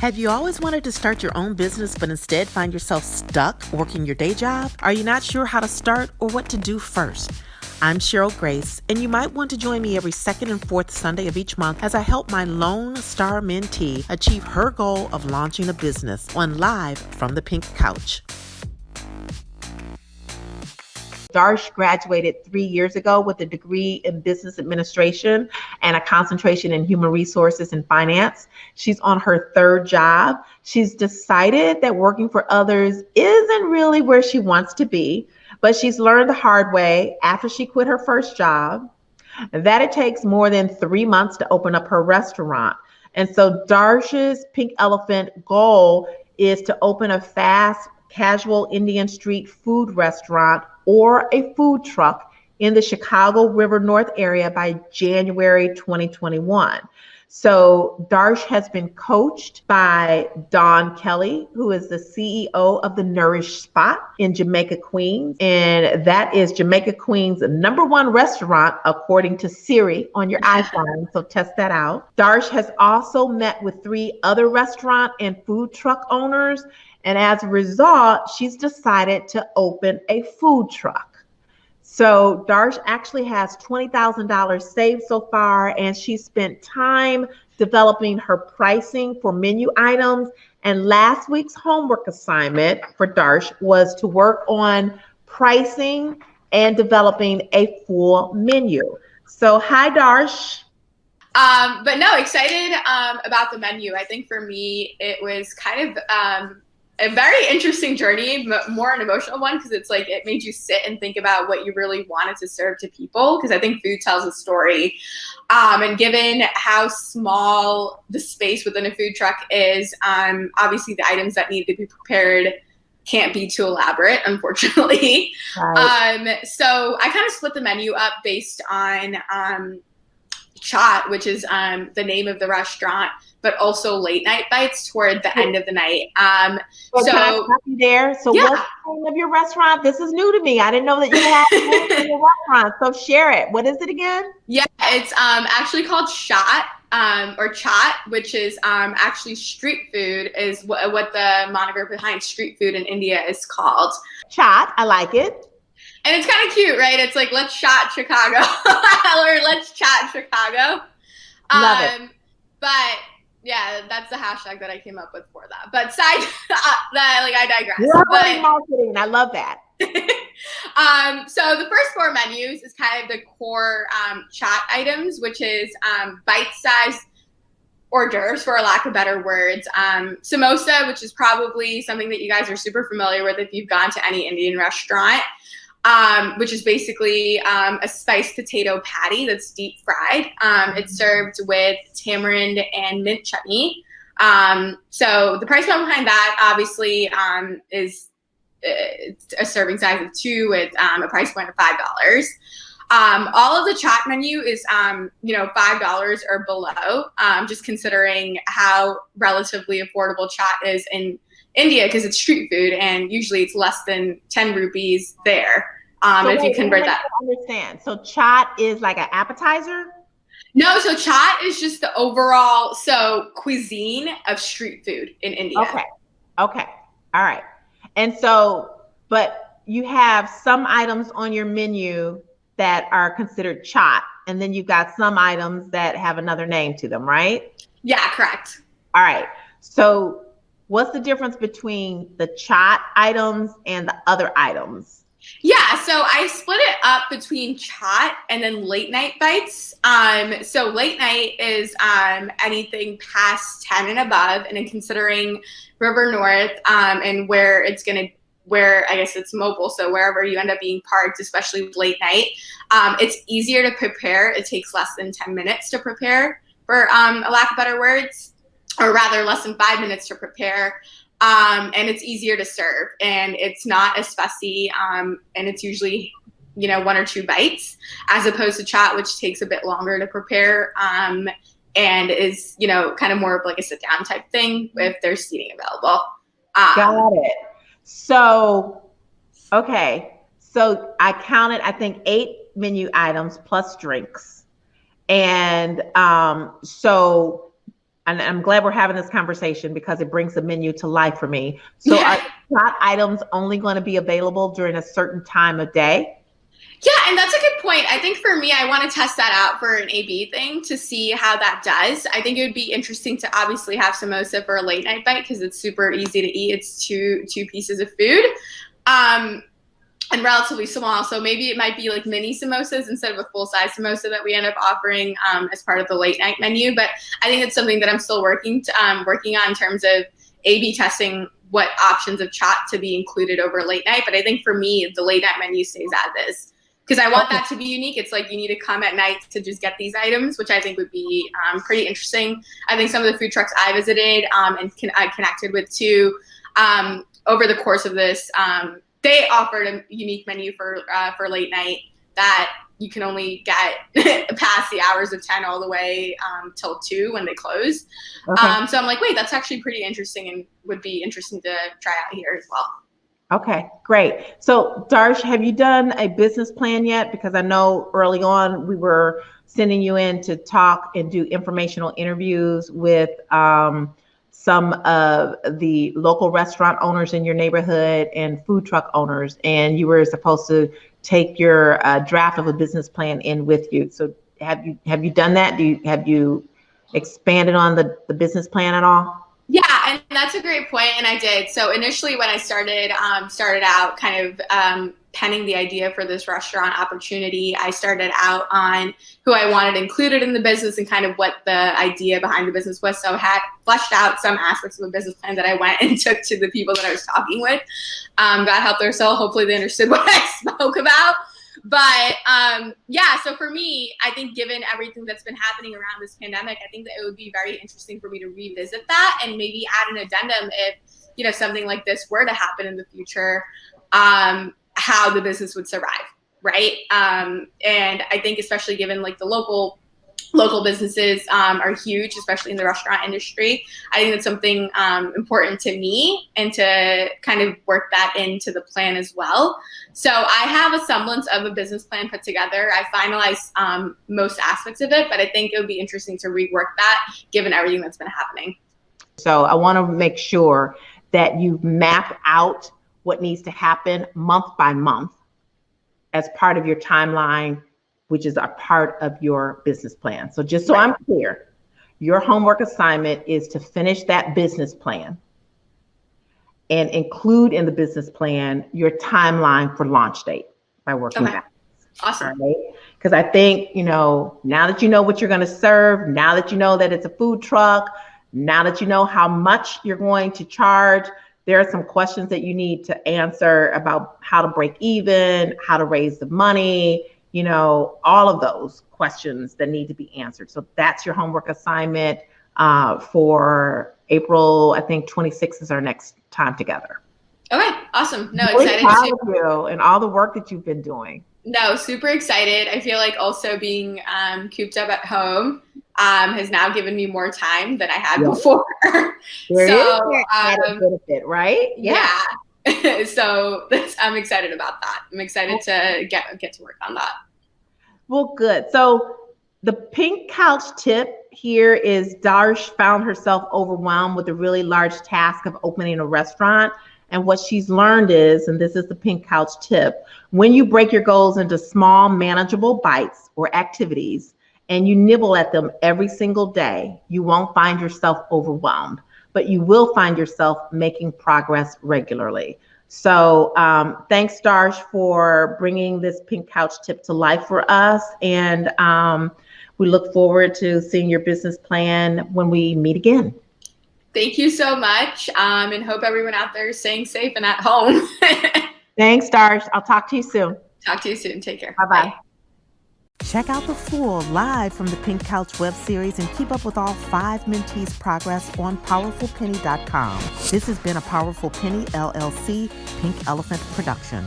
Have you always wanted to start your own business but instead find yourself stuck working your day job? Are you not sure how to start or what to do first? I'm Cheryl Grace, and you might want to join me every second and fourth Sunday of each month as I help my Lone Star mentee achieve her goal of launching a business on Live from the Pink Couch. Darsh graduated 3 years ago with a degree in business administration and a concentration in human resources and finance. She's on her third job. She's decided that working for others isn't really where she wants to be, but she's learned the hard way after she quit her first job that it takes more than 3 months to open up her restaurant. And so Darsh's Pink Elephant goal is to open a fast, casual Indian street food restaurant or a food truck in the Chicago River North area by January 2021. So Darsh has been coached by Dawn Kelly, who is the CEO of the Nourish Spot in Jamaica, Queens. And that is Jamaica, Queens' #1 restaurant, according to Siri on your iPhone. So test that out. Darsh has also met with 3 other restaurant and food truck owners. And as a result, she's decided to open a food truck. So Darsh actually has $20,000 saved so far, and she spent time developing her pricing for menu items. And last week's homework assignment for Darsh was to work on pricing and developing a full menu. So hi, Darsh. But no, excited about the menu. I think for me, it was kind of a very interesting journey, more an emotional one, because it's like it made you sit and think about what you really wanted to serve to people, because I think food tells a story. And given how small the space within a food truck is, obviously the items that need to be prepared can't be too elaborate, unfortunately. Right. So I kind of split the menu up based on Chat, which is the name of the restaurant, but also late night bites toward the end of the night. So can I stop you there? So yeah. What's the name of your restaurant? This is new to me. I didn't know that you had food in your restaurant. So share it. What is it again? Yeah, it's actually called Chat or Chat, which is actually street food, is what the moniker behind street food in India is called. Chat, I like it. And it's kind of cute, right? It's like, let's chat Chicago or let's chat Chicago. Love it. But yeah, that's the hashtag that I came up with for that. But I digress. Lovely marketing. I love that. So the first 4 menus is kind of the core chat items, which is bite-sized hors d'oeuvres, for lack of better words. Samosa, which is probably something that you guys are super familiar with if you've gone to any Indian restaurant. Which is basically a spiced potato patty that's deep fried. It's served with tamarind and mint chutney. So the price point behind that obviously is a serving size of 2 with a price point of $5. All of the chat menu is $5 or below, just considering how relatively affordable chat is in India, because it's street food and usually it's less than 10 rupees there. If you convert that. I understand. So chat is like an appetizer? No, so chat is just the overall cuisine of street food in India. Okay. All right. And so, but you have some items on your menu that are considered chat, and then you've got some items that have another name to them, right? Yeah, correct. All right. So what's the difference between the chat items and the other items? Yeah, so I split it up between chat and then late night bites. So late night is anything past 10 and above, and then considering River North and where I guess it's mobile, so wherever you end up being parked, especially late night, it's easier to prepare. It takes less than 10 minutes to prepare, for a lack of better words, or rather less than 5 minutes to prepare. And it's easier to serve, and it's not as fussy, and it's usually, 1 or 2 bites, as opposed to chat, which takes a bit longer to prepare, and is, kind of more of like a sit down type thing if there's seating available. Got it. So, okay. So I counted, I think, 8 menu items plus drinks. And so and I'm glad we're having this conversation because it brings the menu to life for me. So are shot items only going to be available during a certain time of day? Yeah, and that's a good point. I think for me, I want to test that out for an AB thing to see how that does. I think it would be interesting to obviously have samosa for a late night bite because it's super easy to eat. It's two pieces of food. And relatively small, so maybe it might be like mini samosas instead of a full-size samosa that we end up offering as part of the late night menu. But I think it's something that I'm still working on in terms of A/B testing what options of chaat to be included over late night. But I think for me, the late night menu stays as is because I want that to be unique. It's like you need to come at night to just get these items, which I think would be pretty interesting. I think some of the food trucks I visited and I connected with too over the course of this. They offered a unique menu for late night that you can only get past the hours of 10 all the way till 2 when they close. Okay. So I'm like, wait, that's actually pretty interesting and would be interesting to try out here as well. Okay, great. So Darsh, have you done a business plan yet? Because I know early on we were sending you in to talk and do informational interviews with some of the local restaurant owners in your neighborhood and food truck owners, and you were supposed to take your draft of a business plan in with you. So have you done that? Have you expanded on the business plan at all? Yeah, and that's a great point, and I did. So initially when I started out kind of penning the idea for this restaurant opportunity, I started out on who I wanted included in the business and kind of what the idea behind the business was. So I had fleshed out some aspects of a business plan that I went and took to the people that I was talking with. God help their soul. Hopefully they understood what I spoke about. But yeah, so for me, I think given everything that's been happening around this pandemic, I think that it would be very interesting for me to revisit that and maybe add an addendum if, something like this were to happen in the future, how the business would survive, right? And I think especially given like the local businesses are huge, especially in the restaurant industry. I think that's something important to me and to kind of work that into the plan as well. So I have a semblance of a business plan put together. I finalized most aspects of it, but I think it would be interesting to rework that given everything that's been happening. So I want to make sure that you map out what needs to happen month by month as part of your timeline, which is a part of your business plan. So just so I'm clear, your homework assignment is to finish that business plan and include in the business plan your timeline for launch date by working backwards. Awesome. Right? Because I think, now that you know what you're going to serve, now that you know that it's a food truck, now that you know how much you're going to charge, there are some questions that you need to answer about how to break even, how to raise the money, all of those questions that need to be answered. So that's your homework assignment for April, I think 26th is our next time together. Okay, awesome. No, really excited proud of you and all the work that you've been doing. No, super excited. I feel like also being cooped up at home has now given me more time than I had before. There is added benefit, right? Yeah. So I'm excited about that. I'm excited to get to work on that. Well, good. So the pink couch tip here is Darsh found herself overwhelmed with the really large task of opening a restaurant. And what she's learned is, and this is the pink couch tip, when you break your goals into small, manageable bites or activities, and you nibble at them every single day, you won't find yourself overwhelmed, but you will find yourself making progress regularly. So thanks, Darsh, for bringing this pink couch tip to life for us. And we look forward to seeing your business plan when we meet again. Thank you so much, and hope everyone out there is staying safe and at home. Thanks, Darsh. I'll talk to you soon. Talk to you soon. Take care. Bye-bye. Bye. Check out the full live from the Pink Couch web series and keep up with all 5 mentees' progress on powerfulpenny.com. This has been a Powerful Penny LLC Pink Elephant production.